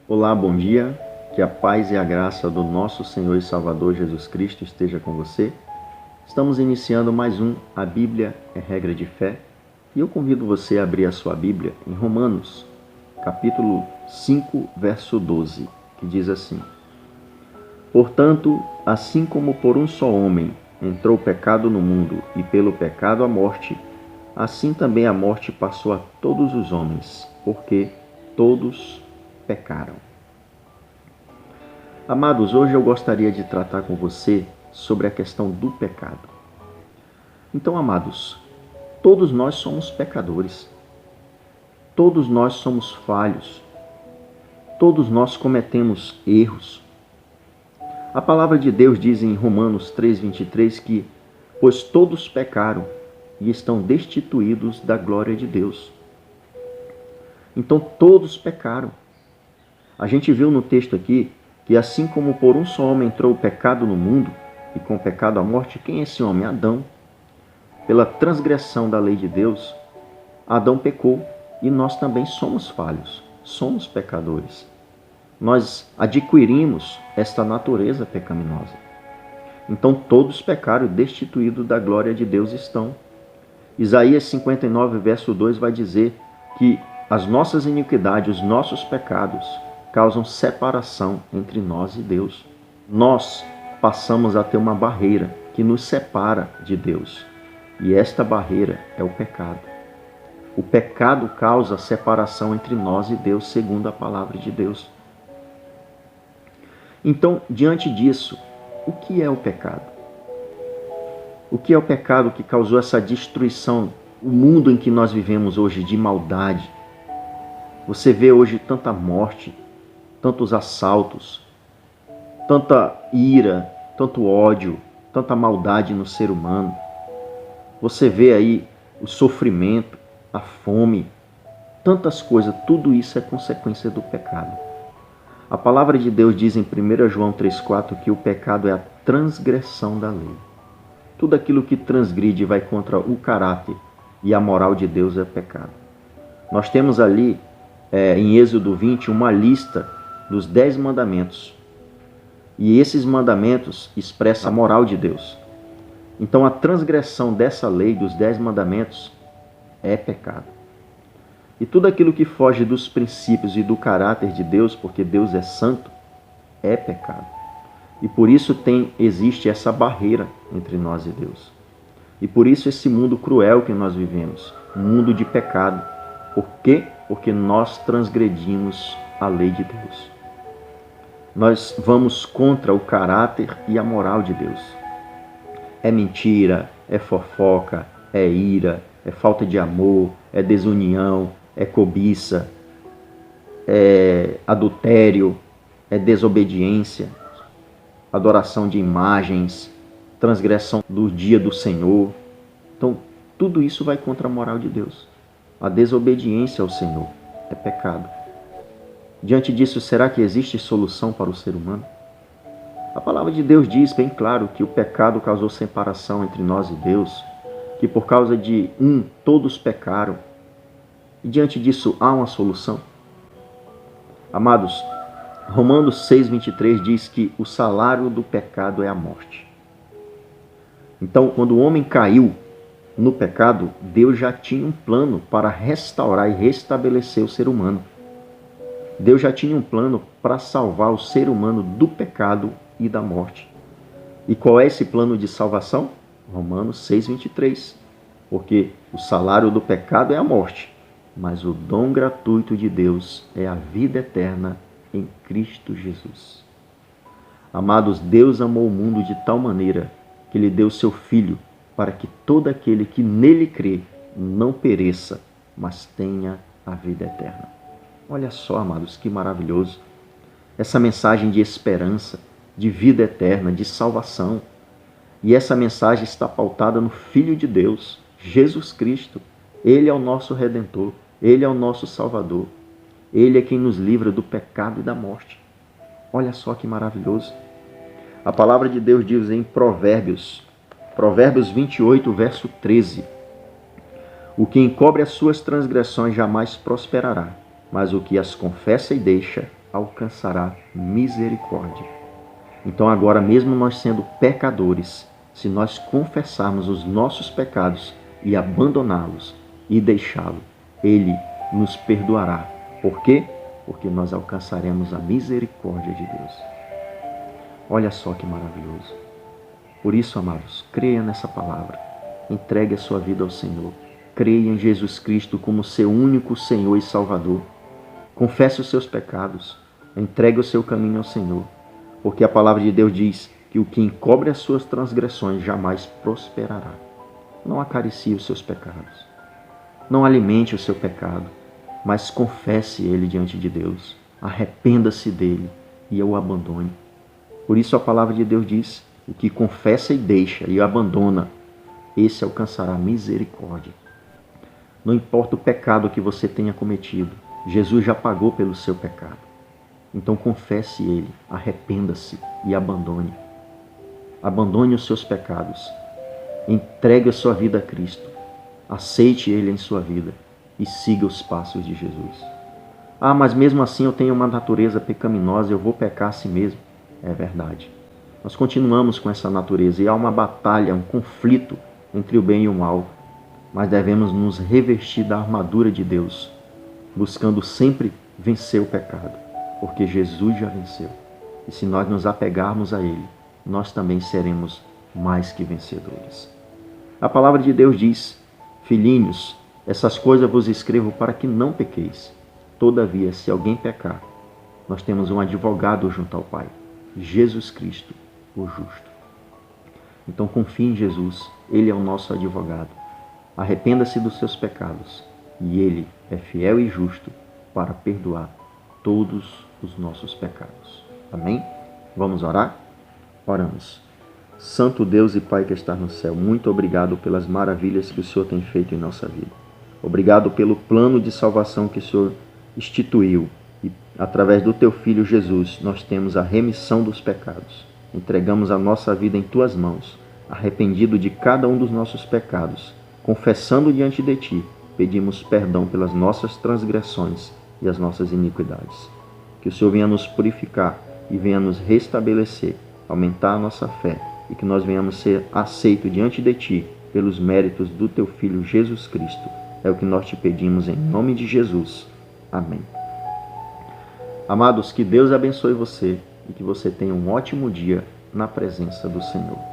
Olá, bom dia. Que a paz e a graça do nosso Senhor e Salvador Jesus Cristo esteja com você. Estamos iniciando mais um A Bíblia é Regra de Fé e eu convido você a abrir a sua Bíblia em Romanos, capítulo 5, verso 12, que diz assim: Portanto, assim como por um só homem entrou o pecado no mundo e pelo pecado a morte, assim também a morte passou a todos os homens, porque todos pecaram. Amados, hoje eu gostaria de tratar com você sobre a questão do pecado. Então, amados, todos nós somos pecadores. Todos nós somos falhos. Todos nós cometemos erros. A palavra de Deus diz em Romanos 3:23 que pois todos pecaram e estão destituídos da glória de Deus. Então, todos pecaram. A gente viu no texto aqui que assim como por um só homem entrou o pecado no mundo, e com o pecado a morte, quem é esse homem? Adão. Pela transgressão da lei de Deus, Adão pecou e nós também somos falhos, somos pecadores. Nós adquirimos esta natureza pecaminosa. Então todos pecaram e destituídos da glória de Deus estão. Isaías 59, verso 2 vai dizer que as nossas iniquidades, os nossos pecados, causam separação entre nós e Deus. Nós passamos a ter uma barreira que nos separa de Deus. E esta barreira é o pecado. O pecado causa separação entre nós e Deus, segundo a palavra de Deus. Então, diante disso, o que é o pecado? O que é o pecado que causou essa destruição, o mundo em que nós vivemos hoje de maldade? Você vê hoje tanta morte, tantos assaltos, tanta ira, tanto ódio, tanta maldade no ser humano. Você vê aí o sofrimento, a fome, tantas coisas, tudo isso é consequência do pecado. A palavra de Deus diz em 1 João 3,4 que o pecado é a transgressão da lei. Tudo aquilo que transgride e vai contra o caráter e a moral de Deus é pecado. Nós temos ali, em Êxodo 20, uma lista dos 10 mandamentos. E esses mandamentos expressam a moral de Deus. Então a transgressão dessa lei, dos 10 mandamentos, é pecado. E tudo aquilo que foge dos princípios e do caráter de Deus, porque Deus é santo, é pecado. E por isso existe essa barreira entre nós e Deus. E por isso esse mundo cruel que nós vivemos, um mundo de pecado. Por quê? Porque nós transgredimos a lei de Deus. Nós vamos contra o caráter e a moral de Deus. É mentira, é fofoca, é ira, é falta de amor, é desunião, é cobiça, é adultério, é desobediência, adoração de imagens, transgressão do dia do Senhor. Então, tudo isso vai contra a moral de Deus. A desobediência ao Senhor é pecado. Diante disso, será que existe solução para o ser humano? A palavra de Deus diz bem claro que o pecado causou separação entre nós e Deus, que por causa de todos pecaram. E diante disso, há uma solução? Amados, Romanos 6:23 diz que o salário do pecado é a morte. Então, quando o homem caiu no pecado, Deus já tinha um plano para restaurar e restabelecer o ser humano. Deus já tinha um plano para salvar o ser humano do pecado e da morte. E qual é esse plano de salvação? Romanos 6:23. Porque o salário do pecado é a morte, mas o dom gratuito de Deus é a vida eterna em Cristo Jesus. Amados, Deus amou o mundo de tal maneira que Ele deu seu Filho para que todo aquele que nele crê não pereça, mas tenha a vida eterna. Olha só, amados, que maravilhoso. Essa mensagem de esperança, de vida eterna, de salvação. E essa mensagem está pautada no Filho de Deus, Jesus Cristo. Ele é o nosso Redentor, Ele é o nosso Salvador. Ele é quem nos livra do pecado e da morte. Olha só que maravilhoso. A palavra de Deus diz em Provérbios 28, verso 13. O que encobre as suas transgressões jamais prosperará, mas o que as confessa e deixa, alcançará misericórdia. Então agora, mesmo nós sendo pecadores, se nós confessarmos os nossos pecados e abandoná-los e deixá-lo, Ele nos perdoará. Por quê? Porque nós alcançaremos a misericórdia de Deus. Olha só que maravilhoso. Por isso, amados, creia nessa palavra. Entregue a sua vida ao Senhor. Creia em Jesus Cristo como seu único Senhor e Salvador. Confesse os seus pecados. Entregue o seu caminho ao Senhor. Porque a palavra de Deus diz que o que encobre as suas transgressões jamais prosperará. Não acaricie os seus pecados. Não alimente o seu pecado, mas confesse ele diante de Deus. Arrependa-se dele e o abandone. Por isso a palavra de Deus diz: o que confessa e deixa e abandona, esse alcançará misericórdia. Não importa o pecado que você tenha cometido, Jesus já pagou pelo seu pecado. Então confesse ele, arrependa-se e abandone. Abandone os seus pecados. Entregue a sua vida a Cristo. Aceite ele em sua vida e siga os passos de Jesus. Ah, mas mesmo assim eu tenho uma natureza pecaminosa, eu vou pecar a si mesmo. É verdade. Nós continuamos com essa natureza e há uma batalha, um conflito entre o bem e o mal. Mas devemos nos revestir da armadura de Deus, buscando sempre vencer o pecado, porque Jesus já venceu. E se nós nos apegarmos a Ele, nós também seremos mais que vencedores. A palavra de Deus diz: filhinhos, essas coisas vos escrevo para que não pequeis. Todavia, se alguém pecar, nós temos um advogado junto ao Pai, Jesus Cristo, o justo. Então confie em Jesus, Ele é o nosso advogado. Arrependa-se dos seus pecados e Ele é fiel e justo para perdoar todos os nossos pecados. Amém? Vamos orar? Oramos. Santo Deus e Pai que está no céu, muito obrigado pelas maravilhas que o Senhor tem feito em nossa vida. Obrigado pelo plano de salvação que o Senhor instituiu e através do Teu Filho Jesus nós temos a remissão dos pecados. Entregamos a nossa vida em Tuas mãos, arrependido de cada um dos nossos pecados. Confessando diante de Ti, pedimos perdão pelas nossas transgressões e as nossas iniquidades. Que o Senhor venha nos purificar e venha nos restabelecer, aumentar a nossa fé e que nós venhamos ser aceitos diante de Ti pelos méritos do Teu Filho Jesus Cristo. É o que nós te pedimos em nome de Jesus. Amém. Amados, que Deus abençoe você e que você tenha um ótimo dia na presença do Senhor.